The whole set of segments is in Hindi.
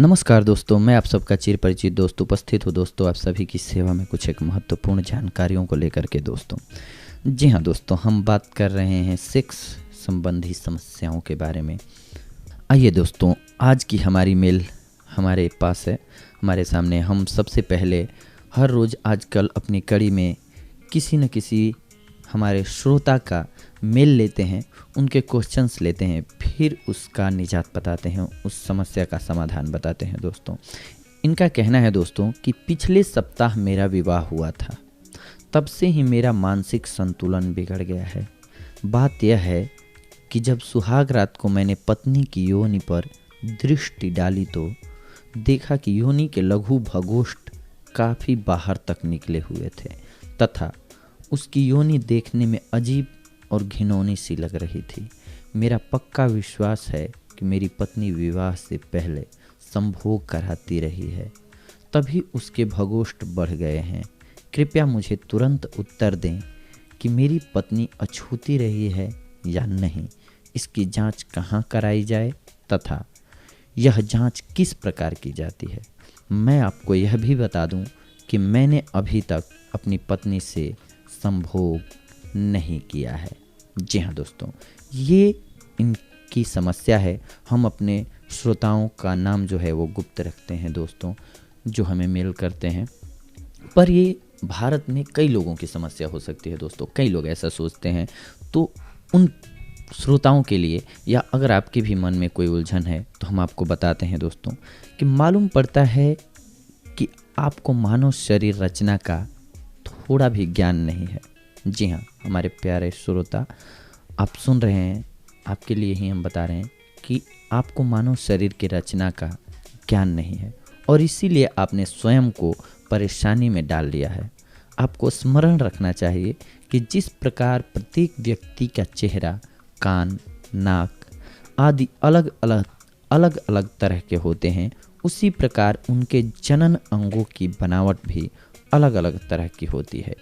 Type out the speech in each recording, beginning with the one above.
नमस्कार दोस्तों, मैं आप सबका चिर परिचित दोस्त उपस्थित हूँ दोस्तों आप सभी की सेवा में कुछ एक महत्वपूर्ण जानकारियों को लेकर के दोस्तों। जी हाँ दोस्तों, हम बात कर रहे हैं सेक्स संबंधी समस्याओं के बारे में। आइए दोस्तों, आज की हमारी मेल हमारे पास है, हमारे सामने। हम सबसे पहले हर रोज़ आजकल अपनी कड़ी में किसी न किसी हमारे श्रोता का मेल लेते हैं, उनके क्वेश्चंस लेते हैं, फिर उसका निजात बताते हैं, उस समस्या का समाधान बताते हैं दोस्तों। इनका कहना है दोस्तों कि पिछले सप्ताह मेरा विवाह हुआ था, तब से ही मेरा मानसिक संतुलन बिगड़ गया है। बात यह है कि जब सुहाग रात को मैंने पत्नी की योनि पर दृष्टि डाली तो देखा कि योनि के लघु भगोष्ठ काफ़ी बाहर तक निकले हुए थे तथा उसकी योनि देखने में अजीब और घिनौनी सी लग रही थी। मेरा पक्का विश्वास है कि मेरी पत्नी विवाह से पहले संभोग कराती रही है, तभी उसके भगोष्ठ बढ़ गए हैं। कृपया मुझे तुरंत उत्तर दें कि मेरी पत्नी अछूती रही है या नहीं, इसकी जांच कहाँ कराई जाए तथा यह जांच किस प्रकार की जाती है। मैं आपको यह भी बता दूं कि मैंने अभी तक अपनी पत्नी से संभोग नहीं किया है। जी हाँ दोस्तों, ये इनकी समस्या है। हम अपने श्रोताओं का नाम जो है वो गुप्त रखते हैं दोस्तों, जो हमें मेल करते हैं, पर ये भारत में कई लोगों की समस्या हो सकती है दोस्तों। कई लोग ऐसा सोचते हैं, तो उन श्रोताओं के लिए, या अगर आपके भी मन में कोई उलझन है तो हम आपको बताते हैं दोस्तों कि मालूम पड़ता है कि आपको मानव शरीर रचना का थोड़ा भी ज्ञान नहीं है। जी हाँ हमारे प्यारे श्रोता, आप सुन रहे हैं, आपके लिए ही हम बता रहे हैं कि आपको मानव शरीर की रचना का ज्ञान नहीं है और इसीलिए आपने स्वयं को परेशानी में डाल लिया है। आपको स्मरण रखना चाहिए कि जिस प्रकार प्रत्येक व्यक्ति का चेहरा, कान, नाक आदि अलग अलग तरह के होते हैं, उसी प्रकार उनके जनन अंगों की बनावट भी अलग अलग तरह की होती है।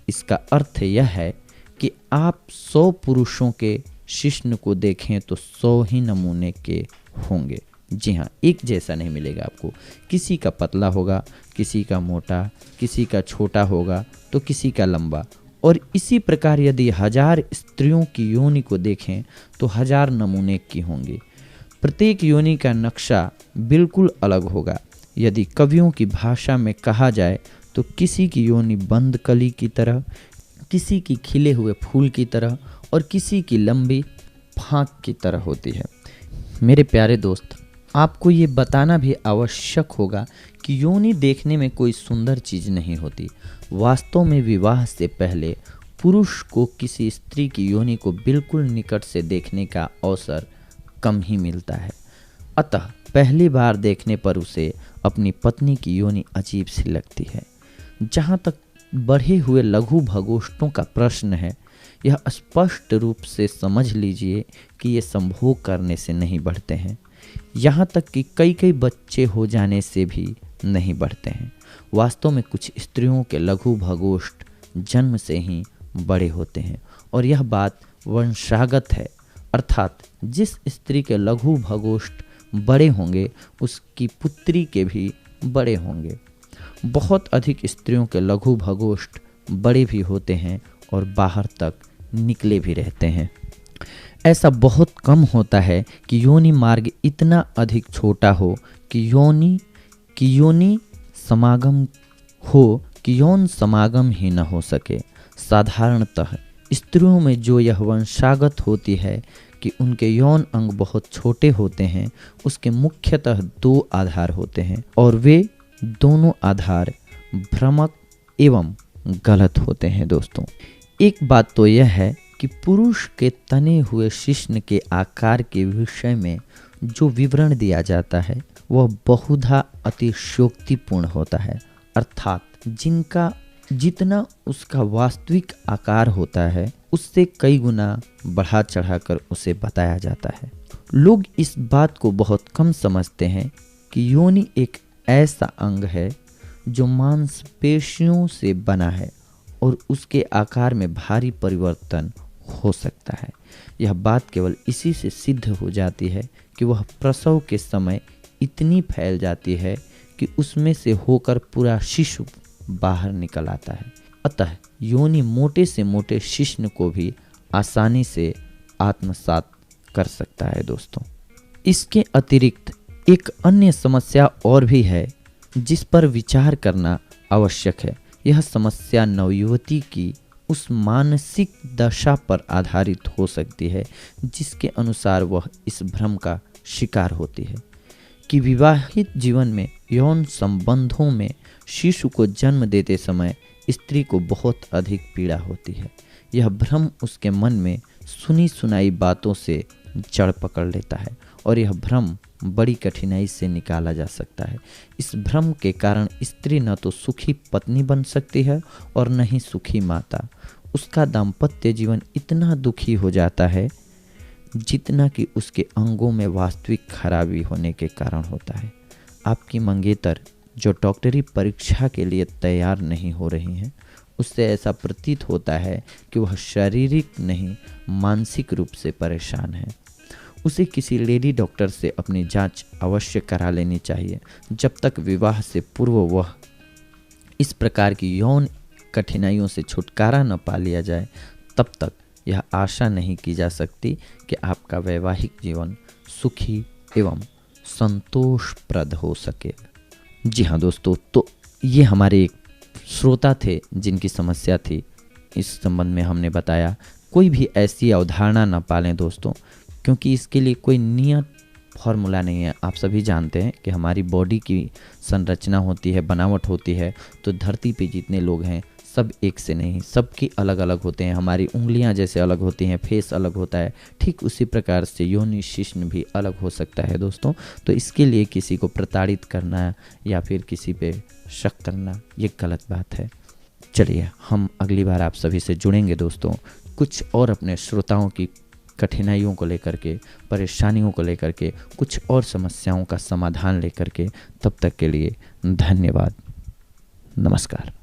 इसका अर्थ यह है कि आप 100 पुरुषों के शिश्न को देखें तो 100 ही नमूने के होंगे। जी हाँ, एक जैसा नहीं मिलेगा आपको। किसी का पतला होगा, किसी का मोटा, किसी का छोटा होगा तो किसी का लंबा, और इसी प्रकार यदि 1000 स्त्रियों की योनि को देखें तो 1000 नमूने की होंगी। प्रत्येक योनि का नक्शा बिल्कुल अलग होगा। यदि कवियों की भाषा में कहा जाए तो किसी की योनि बंद कली की तरह, किसी की खिले हुए फूल की तरह और किसी की लंबी फांक की तरह होती है। मेरे प्यारे दोस्त, आपको ये बताना भी आवश्यक होगा कि योनि देखने में कोई सुंदर चीज़ नहीं होती। वास्तव में विवाह से पहले पुरुष को किसी स्त्री की योनि को बिल्कुल निकट से देखने का अवसर कम ही मिलता है। अतः पहली बार देखने पर उसे अपनी पत्नी की योनि अजीब सी लगती है। जहाँ तक बढ़े हुए लघु भगोष्ठों का प्रश्न है, यह स्पष्ट रूप से समझ लीजिए कि ये संभोग करने से नहीं बढ़ते हैं। यहाँ तक कि कई बच्चे हो जाने से भी नहीं बढ़ते हैं। वास्तव में कुछ स्त्रियों के लघु भगोष्ठ जन्म से ही बड़े होते हैं और यह बात वंशागत है, अर्थात जिस स्त्री के लघु भगोष्ठ बड़े होंगे उसकी पुत्री के भी बड़े होंगे। बहुत अधिक स्त्रियों के लघु भगोष्ठ बड़े भी होते हैं और बाहर तक निकले भी रहते हैं। ऐसा बहुत कम होता है कि योनि मार्ग इतना अधिक छोटा हो कि योनि समागम हो कि यौन समागम ही न हो सके। साधारणतः स्त्रियों में जो यह वंशागत होती है कि उनके यौन अंग बहुत छोटे होते हैं, उसके मुख्यतः 2 आधार होते हैं और वे दोनों आधार भ्रामक एवं गलत होते हैं दोस्तों। एक बात तो यह है कि पुरुष के तने हुए शिश्न के आकार के विषय में जो विवरण दिया जाता है वह बहुधा अतिशयोक्तिपूर्ण होता है, अर्थात जितना उसका वास्तविक आकार होता है उससे कई गुना बढ़ा चढ़ाकर उसे बताया जाता है। लोग इस बात को बहुत कम समझते हैं कि योनि एक ऐसा अंग है जो मांसपेशियों से बना है और उसके आकार में भारी परिवर्तन हो सकता है। यह बात केवल इसी से सिद्ध हो जाती है कि वह प्रसव के समय इतनी फैल जाती है कि उसमें से होकर पूरा शिशु बाहर निकल आता है। अतः योनि मोटे से मोटे शिशु को भी आसानी से आत्मसात कर सकता है दोस्तों। इसके अतिरिक्त एक अन्य समस्या और भी है जिस पर विचार करना आवश्यक है। यह समस्या नवयुवती की उस मानसिक दशा पर आधारित हो सकती है जिसके अनुसार वह इस भ्रम का शिकार होती है कि विवाहित जीवन में यौन संबंधों में शिशु को जन्म देते समय स्त्री को बहुत अधिक पीड़ा होती है। यह भ्रम उसके मन में सुनी सुनाई बातों से जड़ पकड़ लेता है और यह भ्रम बड़ी कठिनाई से निकाला जा सकता है। इस भ्रम के कारण स्त्री न तो सुखी पत्नी बन सकती है और न ही सुखी माता। उसका दाम्पत्य जीवन इतना दुखी हो जाता है जितना कि उसके अंगों में वास्तविक खराबी होने के कारण होता है। आपकी मंगेतर जो डॉक्टरी परीक्षा के लिए तैयार नहीं हो रही हैं, उससे ऐसा प्रतीत होता है कि वह शारीरिक नहीं मानसिक रूप से परेशान है। उसे किसी लेडी डॉक्टर से अपनी जांच अवश्य करा लेनी चाहिए। जब तक विवाह से पूर्व वह इस प्रकार की यौन कठिनाइयों से छुटकारा न पा लिया जाए, तब तक यह आशा नहीं की जा सकती कि आपका वैवाहिक जीवन सुखी एवं संतोषप्रद हो सके। जी हाँ दोस्तों, तो ये हमारे एक श्रोता थे जिनकी समस्या थी, इस संबंध में हमने बताया। कोई भी ऐसी अवधारणा न पालें दोस्तों, क्योंकि इसके लिए कोई नियत फॉर्मूला नहीं है। आप सभी जानते हैं कि हमारी बॉडी की संरचना होती है, बनावट होती है, तो धरती पे जितने लोग हैं सब एक से नहीं, सबकी अलग अलग होते हैं। हमारी उंगलियां जैसे अलग होती हैं, फेस अलग होता है, ठीक उसी प्रकार से योनि शिश्न भी अलग हो सकता है दोस्तों। तो इसके लिए किसी को प्रताड़ित करना या फिर किसी पे शक करना ये गलत बात है। चलिए हम अगली बार आप सभी से जुड़ेंगे दोस्तों, कुछ और अपने श्रोताओं की कठिनाइयों को लेकर के, परेशानियों को लेकर के, कुछ और समस्याओं का समाधान लेकर के। तब तक के लिए धन्यवाद, नमस्कार।